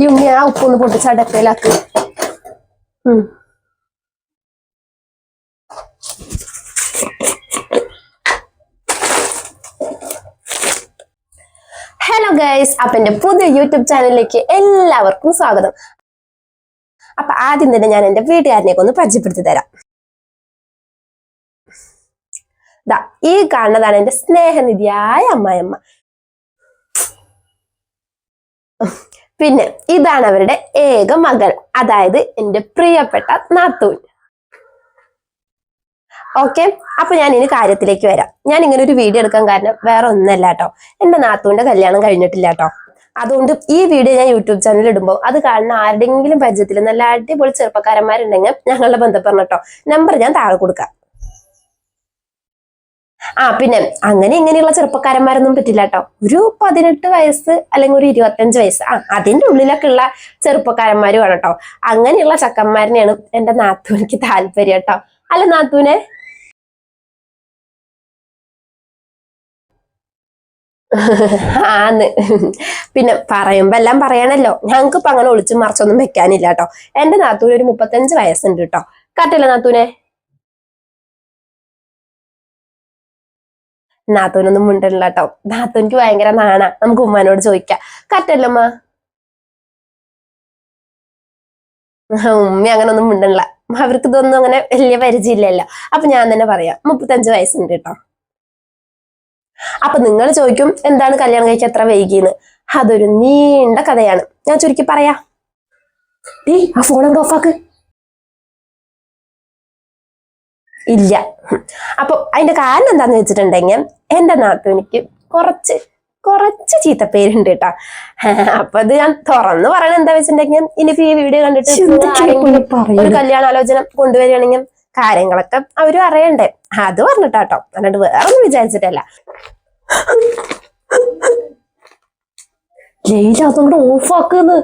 ഉണ്ണി ആ ഉപ്പൊന്ന് പൊട്ടിച്ച് അടപ്പയിലാക്ക്. Hello guys, അപ്പൊ എന്റെ പുതിയ യൂട്യൂബ് ചാനലിലേക്ക് എല്ലാവർക്കും സ്വാഗതം. അപ്പൊ ആദ്യം തന്നെ ഞാൻ എന്റെ വീട്ടുകാരനെയൊക്കെ ഒന്ന് പരിചയപ്പെടുത്തി തരാം. ഈ കാണുന്നതാണ് എന്റെ സ്നേഹനിധിയായ അമ്മായിയമ്മ. പിന്നെ ഇതാണ് അവരുടെ ഏക മകൾ, അതായത് എന്റെ പ്രിയപ്പെട്ട നാത്തൂൻ. ഓക്കെ, അപ്പൊ ഞാൻ ഇനി കാര്യത്തിലേക്ക് വരാം. ഞാൻ ഇങ്ങനെ ഒരു വീഡിയോ എടുക്കാൻ കാരണം വേറെ ഒന്നല്ല കേട്ടോ, എന്റെ നാത്തൂന്റെ കല്യാണം കഴിഞ്ഞിട്ടില്ല കേട്ടോ. അതുകൊണ്ട് ഈ വീഡിയോ ഞാൻ യൂട്യൂബ് ചാനലിൽ ഇടുമ്പോൾ അത് കാണുന്ന ആരുടെങ്കിലും പരിചയത്തിൽ നല്ല അടിപൊളി ചെറുപ്പക്കാരന്മാരുണ്ടെങ്കിൽ ഞങ്ങളുടെ ബന്ധപ്പെടണം കേട്ടോ. നമ്പർ ഞാൻ താഴെ കൊടുക്കാം. പിന്നെ അങ്ങനെ ഇങ്ങനെയുള്ള ചെറുപ്പക്കാരന്മാരൊന്നും പറ്റില്ല കേട്ടോ. ഒരു 18 വയസ്സ് അല്ലെങ്കിൽ ഒരു 25 വയസ്സ് അതിന്റെ ഉള്ളിലൊക്കെ ഉള്ള ചെറുപ്പക്കാരന്മാര് വേണം കേട്ടോ. അങ്ങനെയുള്ള ചക്കന്മാരനെയാണ് എന്റെ നാത്തൂനിക്ക് താല്പര്യം കേട്ടോ. അല്ല നാത്തൂനെ? ആന്ന്. പിന്നെ പറയുമ്പോ എല്ലാം പറയണല്ലോ, ഞങ്ങൾക്ക് ഇപ്പൊ അങ്ങനെ ഒളിച്ചും മറിച്ചൊന്നും വെക്കാനില്ല കേട്ടോ. എന്റെ നാത്തൂന് ഒരു 35 വയസ്സുണ്ട് കേട്ടോ. കറക്റ്റല്ലേ നാത്തൂനെ? നാത്തൂനൊന്നും മുണ്ടല്ല കേട്ടോ. നാത്തൂനിക്ക് ഭയങ്കര നാണാ. നമുക്ക് ഉമ്മാനോട് ചോദിക്കാം. കറക്റ്റല്ലേ ഉമ്മ? ഉമ്മ അങ്ങനെ ഒന്നും മുണ്ടല്ല. അവർക്ക് ഇതൊന്നും അങ്ങനെ വലിയ പരിചയമില്ലല്ലോ. അപ്പൊ ഞാൻ തന്നെ പറയാം, 35 വയസ്സുണ്ട് കേട്ടോ. അപ്പൊ നിങ്ങൾ ചോദിക്കും, എന്താണ് കല്യാണം കഴിക്കാൻ എത്ര വൈകിന്ന്? അതൊരു നീണ്ട കഥയാണ്, ഞാൻ ചുരുക്കി പറയാ. ആ ഫോൺ അങ്ങോട്ട് ഓഫാക്ക്. ഇല്ല. അപ്പൊ അതിന്റെ കാരണം എന്താന്ന് വെച്ചിട്ടുണ്ടെങ്കിൽ എന്റെ നാത്തൂനിക്ക് കുറച്ച് കുറച്ച് ചീത്തപ്പേരുണ്ട് കേട്ടോ. അപ്പൊ അത് ഞാൻ തുറന്നു പറയണത് എന്താ വെച്ചിട്ടുണ്ടെങ്കിൽ, ഇനിയിപ്പോ ഈ വീഡിയോ കണ്ടിട്ട് ഒരു കല്യാണാലോചന കൊണ്ടുവരികയാണെങ്കിൽ കാര്യങ്ങളൊക്കെ അവരും അറിയണ്ടേ, അത് പറഞ്ഞിട്ടാട്ടോ, അല്ലാണ്ട് വേറെ ഒന്നും വിചാരിച്ചിട്ടല്ല. അതുകൊണ്ട് ഓഫാക്കുന്നത്.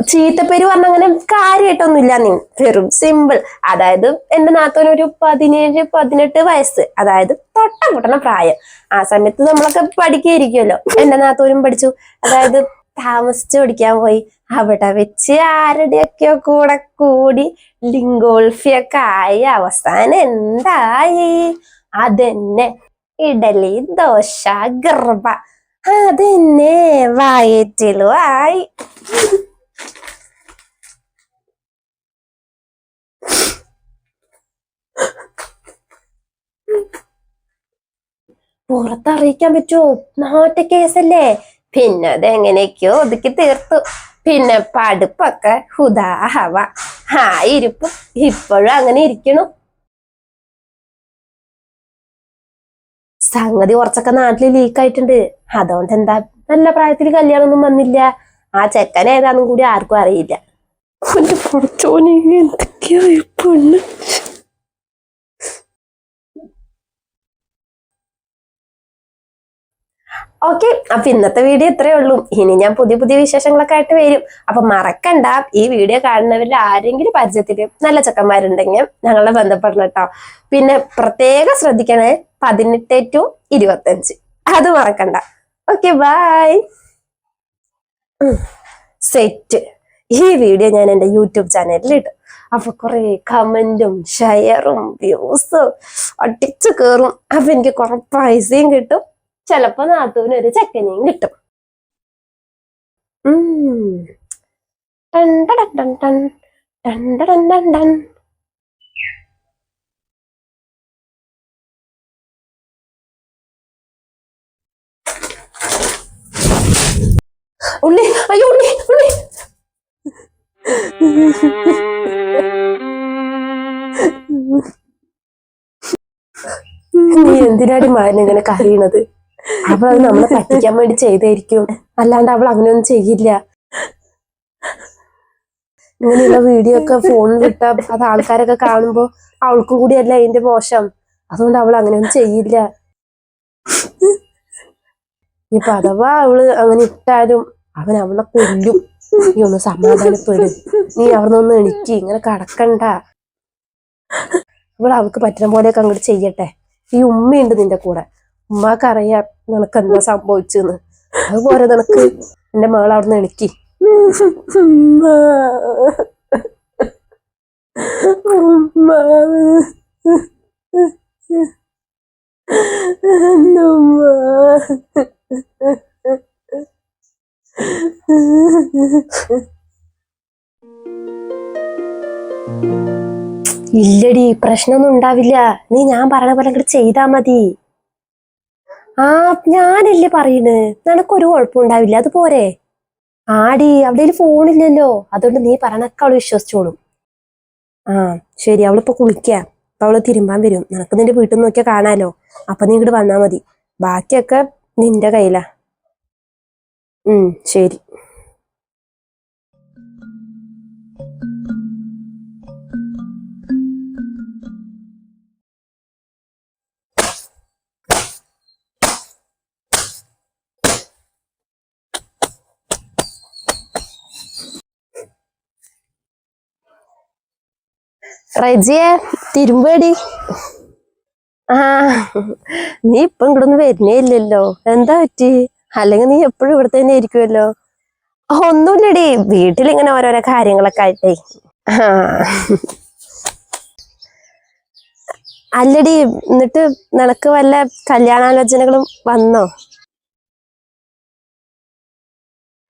ചീത്തപ്പേര് പറഞ്ഞ അങ്ങനെ കാര്യമായിട്ടൊന്നും ഇല്ല, നീ വെറും സിമ്പിൾ. അതായത് എന്റെ നാത്തോന് ഒരു 17-18 വയസ്സ്, അതായത് തൊട്ട പ്രായം. ആ സമയത്ത് നമ്മളൊക്കെ പഠിക്കായിരിക്കുമല്ലോ. എന്റെ നാത്തോനും പഠിച്ചു, അതായത് താമസിച്ച് പഠിക്കാൻ പോയി. അവിടെ വെച്ച് ആരുടെയൊക്കെയോ കൂടെ കൂടി ലിങ്കോൾഫിയൊക്കെ ആയി. അവസാനം എന്തായി? അതെന്നെ ഇഡലി, ദോശ, ഗർഭ, അതെന്നെ വയറ്റിലും ആയി. പുറത്തറിയിക്കാൻ പറ്റുമോ? നാട്ടു കേസല്ലേ. പിന്നെ അതെങ്ങനെയൊക്കെയോ ഒതുക്കി തീർത്തു. പിന്നെ പഠിപ്പൊക്കെ ഹുദാഹവ. ഇരിപ്പും ഇപ്പോഴും അങ്ങനെ ഇരിക്കണു. സംഗതി കുറച്ചൊക്കെ നാട്ടില് ലീക്കായിട്ടുണ്ട്. അതുകൊണ്ട് എന്താ, നല്ല പ്രായത്തിൽ കല്യാണം ഒന്നും വന്നില്ല. ആ ചെക്കൻ ഏതാന്നും കൂടി ആർക്കും അറിയില്ല. എന്തൊക്കെയാ പെണ്ണ്. ഓക്കെ, അപ്പൊ ഇന്നത്തെ വീഡിയോ ഇത്രയേ ഉള്ളൂ. ഇനി ഞാൻ പുതിയ പുതിയ വിശേഷങ്ങളൊക്കെ ആയിട്ട് വരും. അപ്പൊ മറക്കണ്ട, ഈ വീഡിയോ കാണുന്നവരിൽ ആരെങ്കിലും പരിചയത്തില് നല്ല ചെക്കന്മാരുണ്ടെങ്കിൽ ഞങ്ങളെ ബന്ധപ്പെടണം കേട്ടോ. പിന്നെ പ്രത്യേകം ശ്രദ്ധിക്കണേ, 18 to 25, അത് മറക്കണ്ട. Okay, bye. സെറ്റ്. ഈ വീഡിയോ ഞാൻ എന്റെ യൂട്യൂബ് ചാനലിൽ ഇടും. അപ്പൊ കുറെ കമന്റും ഷെയറും വ്യൂസും അടിച്ചു കയറും. അപ്പൊ എനിക്ക് കുറെ പൈസയും കിട്ടും. ചിലപ്പോ നാത്തൂന് ഒരു ചെക്കനെയും കിട്ടും. ഉണ്ണി, അയ്യോ ഉണ്ണി, ഉണ്ണി. നീ എന്തിനാടി മാരൻ ഇങ്ങനെ കരയണത്? അവൾ അത് നമ്മളെ പറ്റിക്കാൻ വേണ്ടി ചെയ്തായിരിക്കും, അല്ലാണ്ട് അവൾ അങ്ങനെയൊന്നും ചെയ്യില്ല. ഇങ്ങനെയുള്ള വീഡിയോ ഒക്കെ ഫോണിലിട്ടാ അത് ആൾക്കാരൊക്കെ കാണുമ്പോ അവൾക്കും കൂടിയല്ല അതിന്റെ മോശം. അതുകൊണ്ട് അവൾ അങ്ങനെയൊന്നും ചെയ്യില്ല. ഇപ്പൊ അഥവാ അവള് അങ്ങനെ ഇട്ടാലും അവൻ അവളെ കൊല്ലും. നീ ഒന്ന് സമാധാനപ്പെടും. നീ അവിടെ നിന്ന് എണിക്ക്, ഇങ്ങനെ കടക്കണ്ട. അവൾക്ക് പറ്റുന്ന പോലെയൊക്കെ അങ്ങോട്ട് ചെയ്യട്ടെ. ഈ ഉമ്മയുണ്ട് നിന്റെ കൂടെ. ഉമ്മാക്കറിയാം നിനക്ക് എന്താ സംഭവിച്ചെന്ന്. അതുപോലെ നിനക്ക് എന്റെ മകൾ അവിടുന്ന് എണിക്കി. ഇല്ലടി, പ്രശ്നമൊന്നും ഉണ്ടാവില്ല. നീ ഞാൻ പറയണ പോലെ അങ്ങോട്ട് ചെയ്താ മതി. ആ, ഞാനല്ലേ പറയുന്നത്, നിനക്കൊരു കുഴപ്പമുണ്ടാവില്ല. അത് പോരെ. ആടി, അവിടെ ഫോണില്ലല്ലോ, അതുകൊണ്ട് നീ പറഞ്ഞൊക്കെ അവള് വിശ്വസിച്ചോളും. ആ ശരി, അവളിപ്പോ കുളിക്കാം. അപ്പൊ അവള് തിരുമ്പാൻ വരും. നിനക്ക് നിന്റെ വീട്ടിൽ നിന്ന് നോക്കിയാൽ കാണാലോ. അപ്പൊ നീ ഇങ്ങോട്ട് വന്നാ മതി. ബാക്കിയൊക്കെ നിന്റെ കയ്യിലാ. ശരി. റജിയെ, തിരുമ്പേടി. ആ, നീ ഇപ്പൊ ഇങ്ങോട്ടൊന്നും വരുന്നേ ഇല്ലല്ലോ. എന്താ പറ്റി? അല്ലെങ്കിൽ നീ എപ്പോഴും ഇവിടെ തന്നെ ആയിരിക്കുമല്ലോ. ഒന്നുമില്ലടി, വീട്ടിലിങ്ങനെ ഓരോരോ കാര്യങ്ങളൊക്കെ ആയിട്ടേ. ആ, അല്ലടി, എന്നിട്ട് നിനക്ക് വല്ല കല്യാണാലോചനകളും വന്നോ?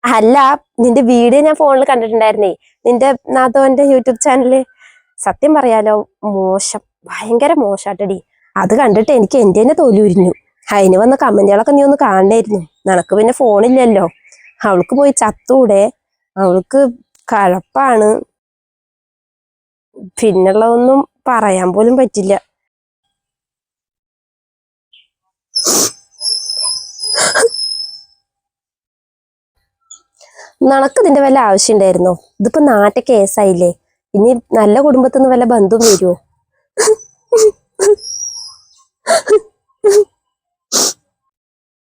അല്ല, നിന്റെ വീഡിയോ ഞാൻ ഫോണിൽ കണ്ടിട്ടുണ്ടായിരുന്നേ, നിന്റെ നാത്തോന്റെ യൂട്യൂബ് ചാനല്. സത്യം പറയാലോ, മോശം, ഭയങ്കര മോശാട്ടടി. അത് കണ്ടിട്ട് എനിക്ക് എന്റെ തന്നെ തൊലി ഉരിഞ്ഞു. അതിന് വന്ന കമന്റുകളൊക്കെ നീ ഒന്ന് കാണണായിരുന്നു. നിനക്ക് പിന്നെ ഫോണില്ലല്ലോ. അവൾക്ക് പോയി ചത്തൂടെ? അവൾക്ക് കഴപ്പാണ്. പിന്നുള്ളതൊന്നും പറയാൻ പോലും പറ്റില്ല. നിനക്ക് ഇതിന്റെ വല്ല ആവശ്യം ഉണ്ടായിരുന്നോ? ഇതിപ്പോ നാട്ടെ കേസായില്ലേ. ഇനി നല്ല കുടുംബത്തിൽ നിന്ന് വല്ല ബന്ധുവും വരുമോ?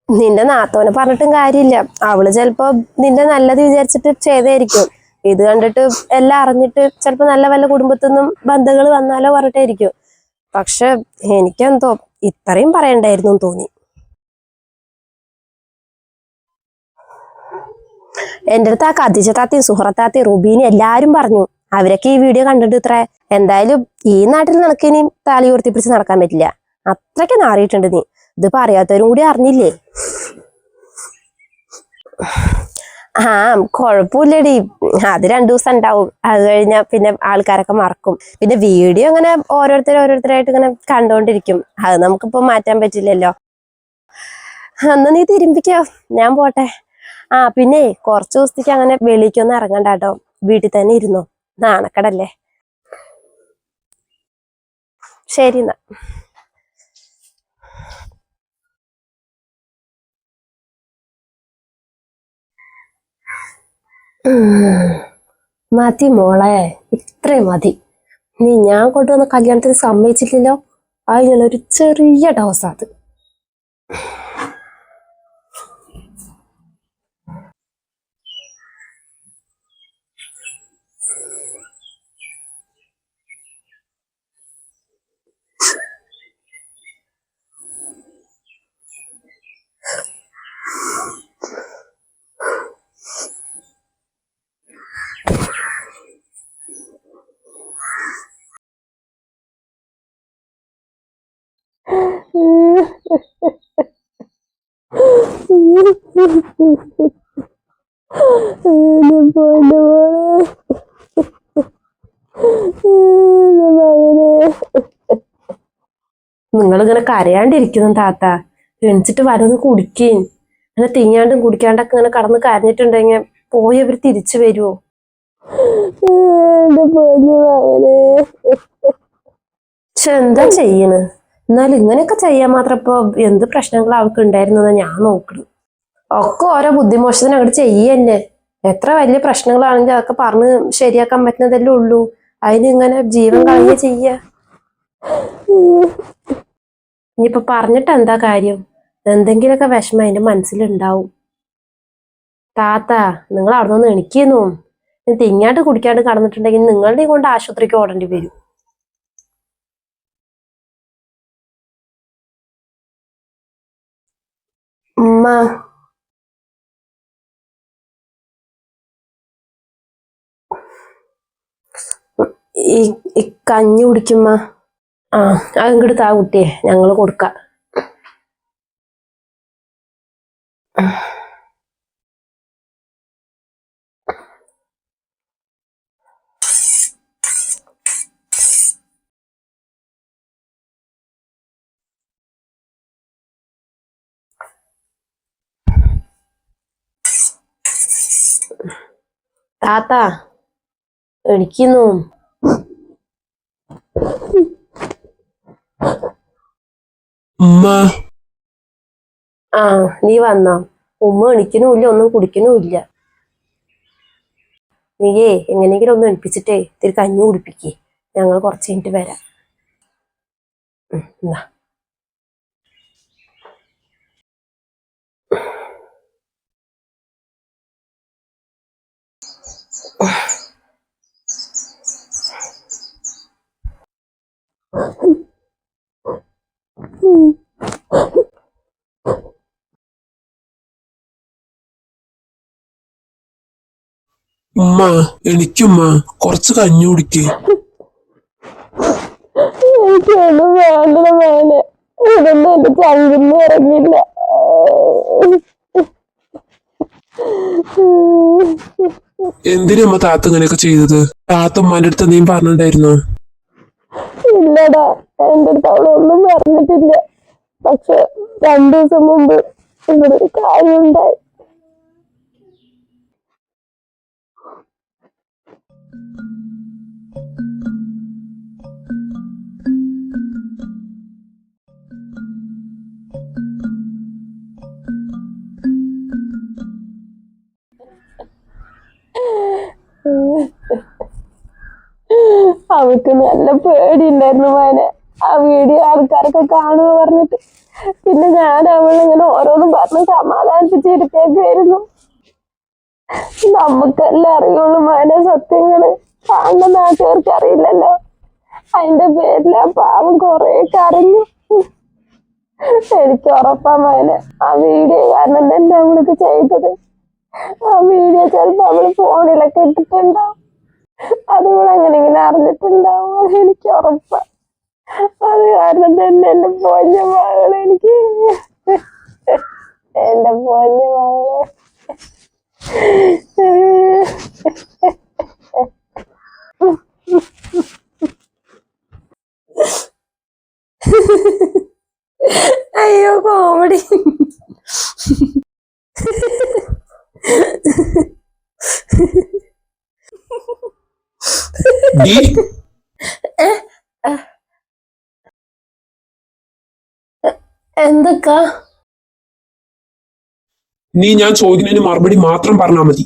നിന്റെ നാത്തോനെ പറഞ്ഞിട്ടും കാര്യമില്ല. അവള് ചിലപ്പോ നിന്റെ നല്ലത് വിചാരിച്ചിട്ട് ചെയ്തായിരിക്കും. ഇത് കണ്ടിട്ട് എല്ലാം അറിഞ്ഞിട്ട് ചിലപ്പോ നല്ല വല്ല കുടുംബത്തിൽ നിന്നും ബന്ധുക്കൾ വന്നാലോ പറഞ്ഞിട്ടായിരിക്കും. പക്ഷെ എനിക്കെന്തോ ഇത്രയും പറയണ്ടായിരുന്നു തോന്നി. എന്റെ അടുത്ത് ആ ഖദീജ താത്തയും സുഹറത്താത്തയും റുബീനും എല്ലാരും പറഞ്ഞു. അവരൊക്കെ ഈ വീഡിയോ കണ്ടിട്ട് ഇത്ര. എന്തായാലും ഈ നാട്ടിൽ നിനക്ക് ഇനി താലി ഉയർത്തിപ്പിടിച്ച് നടക്കാൻ പറ്റില്ല. അത്രയ്ക്ക് നാറിയിട്ടുണ്ട് നീ. ഇത് പറയാത്തവരും കൂടി അറിഞ്ഞില്ലേ? ആ, കുഴപ്പമില്ലടി. അത് 2 ദിവസം ഉണ്ടാവും. അത് കഴിഞ്ഞാൽ പിന്നെ ആൾക്കാരൊക്കെ മറക്കും. പിന്നെ വീഡിയോ അങ്ങനെ ഓരോരുത്തരായിട്ട് ഇങ്ങനെ കണ്ടോണ്ടിരിക്കും. അത് നമുക്കിപ്പോ മാറ്റാൻ പറ്റില്ലല്ലോ. അന്ന് നീ തിരുമ്പിക്കോ, ഞാൻ പോട്ടെ. ആ, പിന്നെ കുറച്ച് ദിവസത്തേക്ക് അങ്ങനെ വെളിക്കൊന്നും ഇറങ്ങണ്ട കേട്ടോ. വീട്ടിൽ തന്നെ ഇരുന്നോ, നാണക്കടല്ലേ. ശരി എന്നാ. മതി മോളെ, ഇത്രയും മതി. നീ ഞാൻ കൊണ്ടുവന്ന കല്യാണത്തിന് സമ്മതിച്ചില്ലല്ലോ. അതിനുള്ളൊരു ചെറിയ ഡോസാ അത്. നിങ്ങളിങ്ങനെ കരയാണ്ടിരിക്കുന്നു താത്ത. എണിച്ചിട്ട് വരുന്ന് കുടിക്കേം. അങ്ങനെ തിങ്ങാണ്ടും കുടിക്കാണ്ടൊക്കെ ഇങ്ങനെ കടന്ന് കരഞ്ഞിട്ടുണ്ടെങ്കിൽ പോയവർ തിരിച്ചു വരുമോ? എന്താ ചെയ്യണ്? എന്നാലും ഇങ്ങനെയൊക്കെ ചെയ്യാൻ മാത്രം ഇപ്പൊ എന്ത് പ്രശ്നങ്ങൾ അവൾക്ക് ഉണ്ടായിരുന്നെന്ന് ഞാൻ നോക്കണം. ഒക്കെ ഓരോ ബുദ്ധിമോശത്തിന് അങ്ങോട്ട് ചെയ്യന്നെ. എത്ര വലിയ പ്രശ്നങ്ങളാണെങ്കിൽ അതൊക്കെ പറഞ്ഞ് ശരിയാക്കാൻ പറ്റുന്നതല്ലേ ഉള്ളൂ. അതിന് ഇങ്ങനെ ജീവൻ കളയുക ചെയ്യ. ഇനിയിപ്പൊ പറഞ്ഞിട്ട് എന്താ കാര്യം? എന്തെങ്കിലുമൊക്കെ വിഷമം അതിന്റെ മനസ്സിലുണ്ടാവും. താത്ത, നിങ്ങൾ അവിടെ നിന്ന് എണിക്കുന്നു. തിങ്ങാണ്ട് കുടിക്കാണ്ട് കടന്നിട്ടുണ്ടെങ്കിൽ നിങ്ങളുടെയും കൊണ്ട് ആശുപത്രിക്ക് ഓടേണ്ടി വരും. ഉമ്മ ഈ കഞ്ഞി കുടിക്കുമ്മ. ആ അതിങ്ങോട്ട് താ കുട്ടിയെ, ഞങ്ങള് കൊടുക്കാം. താത്ത എണിക്കുന്നു. ആ നീ വന്നോ? ഉമ്മ എണിക്കണമില്ല, ഒന്നും കുടിക്കണമില്ല. നീയേ എങ്ങനെയെങ്കിലും ഒന്ന് എണിപ്പിച്ചിട്ടേ ഇത്തിരി കഞ്ഞി കുടിപ്പിക്കേ. ഞങ്ങൾ കുറച്ച് കഴിഞ്ഞിട്ട് വരാം. എന്നാ ഉമ്മ എനിക്കുമ്മ കുറച്ച് കഞ്ഞി കുടിക്ക്. എനിക്കൊന്നും വേണ്ട മോനെ, ഇതൊന്നും എന്റെ ചങ്കിന്ന് ഇറങ്ങില്ല. എന്തിനമ്മ താത്ത ഇങ്ങനെയൊക്കെ ചെയ്തത്? താത്ത ഉമ്മാന്റെ അടുത്ത് നീ പറഞ്ഞിട്ടുണ്ടായിരുന്നോ? ഇല്ലടാ, എന്റെ അടുത്ത് അവളൊന്നും പറഞ്ഞിട്ടില്ല. പക്ഷെ 2 ദിവസം മുമ്പ് ഇവിടെ ഒരു കാര്യം ഉണ്ടായി. അവൾക്ക് നല്ല പേടിയുണ്ടായിരുന്നു മോനെ, ആ വീഡിയോ ആൾക്കാരൊക്കെ കാണുക പറഞ്ഞിട്ട്. പിന്നെ ഞാൻ അവളിങ്ങനെ ഓരോന്നും പറഞ്ഞ് സമാധാനിപ്പിച്ചിരുത്തേക്കായിരുന്നു. നമുക്കെല്ലാം അറിയുള്ളൂ മോനെ സത്യങ്ങള്, കാണുന്ന നാട്ടുകാർക്ക് അറിയില്ലല്ലോ. അതിന്റെ പേരിൽ ആ പാവം കൊറേ കരഞ്ഞു. എനിക്ക് ഉറപ്പാ മോനെ, ആ വീഡിയോ കാരണം തന്നെ അവൾക്ക് ചെയ്തത്. ആ വീഡിയോ ചിലപ്പോ അവള് ഫോണിലൊക്കെ ഇട്ടിട്ടുണ്ടാവും. അതുകൂടെ എങ്ങനെയെങ്കിലും അറിഞ്ഞിട്ടുണ്ടാവും, എനിക്ക് ഉറപ്പാ. അത് കാരണം തന്നെ എന്റെ പോഞ്ഞ മകളെ, എനിക്ക് എന്റെ പോഞ്ഞ മകളെ. അയ്യോ കോമഡി. എന്തൊക്കാ? നീ ഞാൻ ചോദിക്കുന്നതിന് മറുപടി മാത്രം പറഞ്ഞാൽ മതി.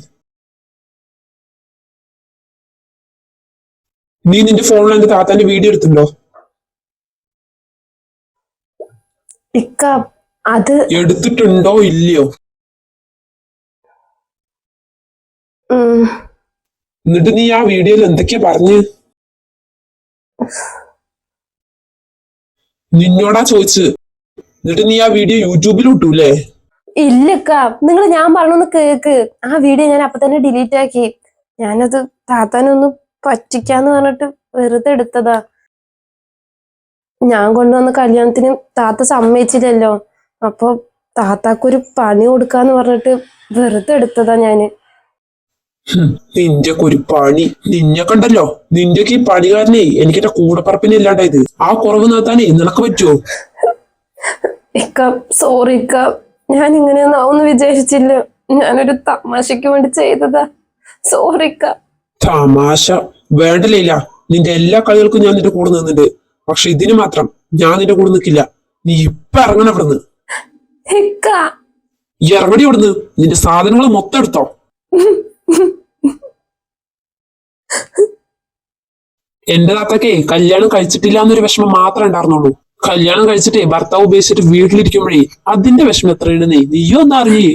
നീ നിന്റെ ഫോണിൽ എന്റെ താത്താന്റെ വീഡിയോ എടുത്തിട്ടുണ്ടോ? ഇക്ക അത് എടുത്തിട്ടുണ്ടോ ഇല്ലയോ? എന്നിട്ട് നീ ആ വീഡിയോയിൽ എന്തൊക്കെയാ പറഞ്ഞ്? നിന്നോടാ ചോദിച്ച്. എന്നിട്ട് നീ ആ വീഡിയോ യൂട്യൂബിൽ ഇട്ടൂല്ലേ? ഇല്ലക്ക, നിങ്ങൾ ഞാൻ പറഞ്ഞൊന്ന് കേക്ക്. ആ വീഡിയോ ഞാൻ അപ്പൊ തന്നെ ഡിലീറ്റ് ആക്കി. ഞാനത് താത്താനൊന്ന് പറ്റിക്കാന്ന് പറഞ്ഞിട്ട് വെറുതെ എടുത്തതാ. ഞാൻ കൊണ്ടുവന്ന കല്യാണത്തിന് താത്ത സമ്മതിച്ചില്ലല്ലോ, അപ്പൊ താത്താക്കൊരു പണി കൊടുക്കാന്ന് പറഞ്ഞിട്ട് വെറുതെ എടുത്തതാ ഞാന്. നിന്റെ ഒരു പണി നിന്നെ കണ്ടല്ലോ. നിന്റെയൊക്കെ ഈ പണികാരനെ എനിക്കെന്റെ കൂടപ്പറപ്പിനെ ഇല്ലാണ്ടായത്. ആ കുറവ് നോത്താനേ നിനക്ക് പറ്റുമോ? ഇക്ക സോറി ഇക്ക, ഞാൻ ഇങ്ങനെയൊന്നും ആവുമെന്ന് വിചാരിച്ചില്ല. ഞാനൊരു തമാശക്ക് വേണ്ടി ചെയ്തതാ. സോറി ഇക്ക. തമാശ വേണ്ടല്ല. നിന്റെ എല്ലാ കളികൾക്കും ഞാൻ നിന്റെ കൂടെ നിന്നിട്ടുണ്ട്. പക്ഷെ ഇതിന് മാത്രം ഞാൻ നിന്റെ കൂടെ നിൽക്കില്ല. നീ ഇപ്പൊ ഇറങ്ങണം ഇവിടുന്ന്. ഇക്ക ഈ ഇറങ്ങടി ഇവിടുന്ന്. നിന്റെ സാധനങ്ങൾ മൊത്തം എടുത്തോ. എന്റെ താത്തക്കേ കല്യാണം കഴിച്ചിട്ടില്ല എന്നൊരു വിഷമം മാത്രമേ ഉണ്ടായിരുന്നുള്ളൂ. കല്യാണം കഴിച്ചിട്ടേ ഭർത്താവ് ഉപേക്ഷിച്ചിട്ട് വീട്ടിലിരിക്കുമ്പോഴേ അതിന്റെ വിഷമം എത്രയാണ് നീയോ ഒന്ന് അറിയേ.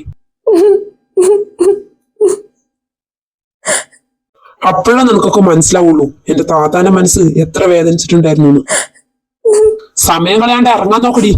അപ്പോഴാ നിനക്കൊക്കെ മനസ്സിലാവുള്ളൂ എന്റെ താത്താന്റെ മനസ്സ് എത്ര വേദനിച്ചിട്ടുണ്ടായിരുന്നു. സമയം കളയാണ്ട് ഇറങ്ങാൻ നോക്കടി.